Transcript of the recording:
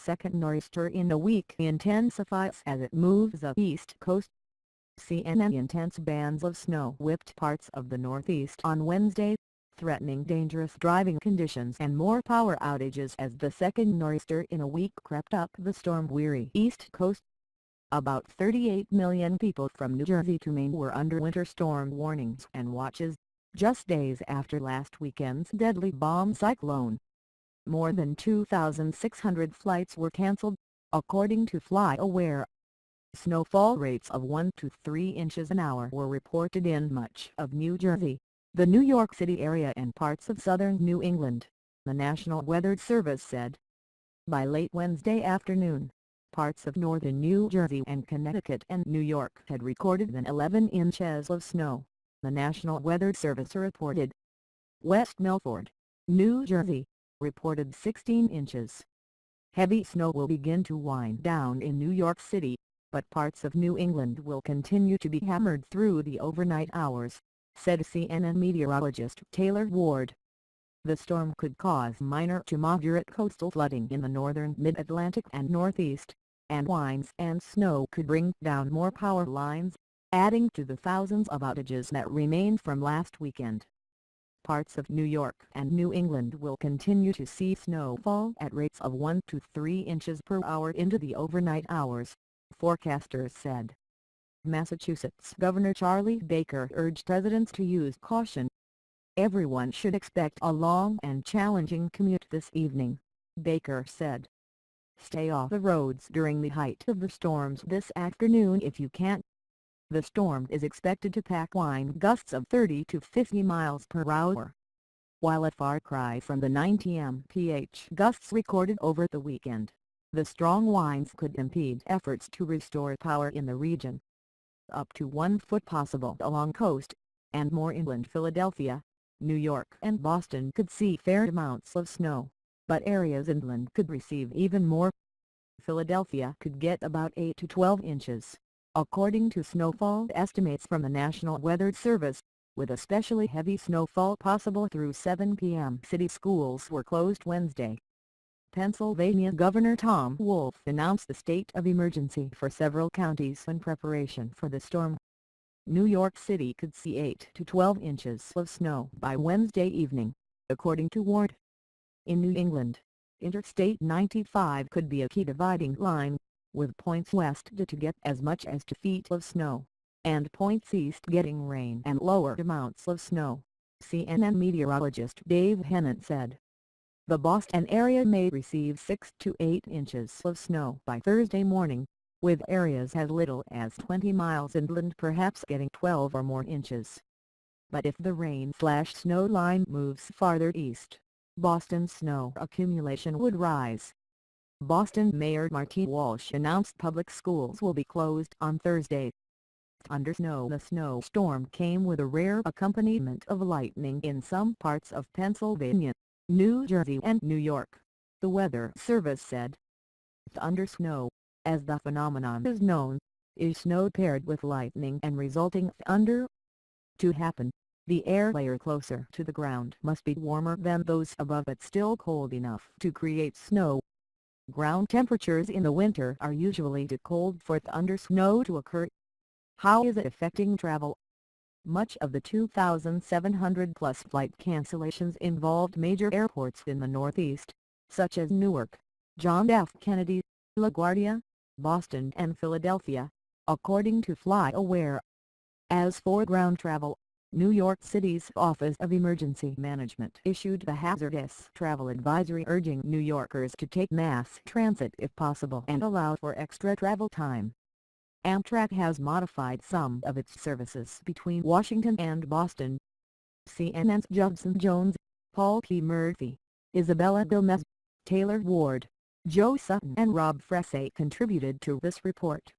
second nor'easter in a week intensifies as it moves up east coast. CNN intense bands of snow whipped parts of the Northeast on Wednesday, threatening dangerous driving conditions and more power outages as the second nor'easter in a week crept up the storm-weary East Coast. About 38 million people from New Jersey to Maine were under winter storm warnings and watches, just days after last weekend's deadly bomb cyclone. More than 2,600 flights were cancelled, according to FlyAware. Snowfall rates of 1 to 3 inches an hour were reported in much of New Jersey, the New York City area and parts of southern New England, the National Weather Service said. By late Wednesday afternoon, parts of northern New Jersey and Connecticut and New York had recorded an 11 inches of snow, the National Weather Service reported. West Milford, New Jersey, reported 16 inches. Heavy snow will begin to wind down in New York City, but parts of New England will continue to be hammered through the overnight hours, said CNN meteorologist Taylor Ward. The storm could cause minor to moderate coastal flooding in the northern mid-Atlantic and northeast, and winds and snow could bring down more power lines, adding to the thousands of outages that remain from last weekend. Parts of New York and New England will continue to see snowfall at rates of 1 to 3 inches per hour into the overnight hours, forecasters said. Massachusetts Governor Charlie Baker urged residents to use caution. Everyone should expect a long and challenging commute this evening, Baker said. Stay off the roads during the height of the storms this afternoon if you can. The storm is expected to pack wind gusts of 30 to 50 miles per hour. While a far cry from the 90 mph gusts recorded over the weekend, the strong winds could impede efforts to restore power in the region. Up to 1 foot possible along coast, and more inland Philadelphia, New York and Boston could see fair amounts of snow, but areas inland could receive even more. Philadelphia could get about 8 to 12 inches, according to snowfall estimates from the National Weather Service, with especially heavy snowfall possible through 7 p.m. City schools were closed Wednesday. Pennsylvania Governor Tom Wolf announced the state of emergency for several counties in preparation for the storm. New York City could see 8 to 12 inches of snow by Wednesday evening, according to Ward. In New England, Interstate 95 could be a key dividing line, with points west to get as much as 2 feet of snow, and points east getting rain and lower amounts of snow, CNN meteorologist Dave Hennant said. The Boston area may receive 6 to 8 inches of snow by Thursday morning, with areas as little as 20 miles inland perhaps getting 12 or more inches. But if the rain/snow line moves farther east, Boston's snow accumulation would rise. Boston Mayor Marty Walsh announced public schools will be closed on Thursday. Thundersnow. The snowstorm came with a rare accompaniment of lightning in some parts of Pennsylvania, New Jersey and New York, the Weather Service said. Thundersnow, as the phenomenon is known, is snow paired with lightning and resulting thunder. To happen, the air layer closer to the ground must be warmer than those above but still cold enough to create snow. Ground temperatures in the winter are usually too cold for thundersnow to occur. How is it affecting travel? Much of the 2,700-plus flight cancellations involved major airports in the Northeast, such as Newark, John F. Kennedy, LaGuardia, Boston and Philadelphia, according to FlyAware. As for ground travel, New York City's Office of Emergency Management issued the hazardous travel advisory urging New Yorkers to take mass transit if possible and allow for extra travel time. Amtrak has modified some of its services between Washington and Boston. CNN's Judson Jones, Paul P. Murphy, Isabella Gomez, Taylor Ward, Joe Sutton and Rob Fresse contributed to this report.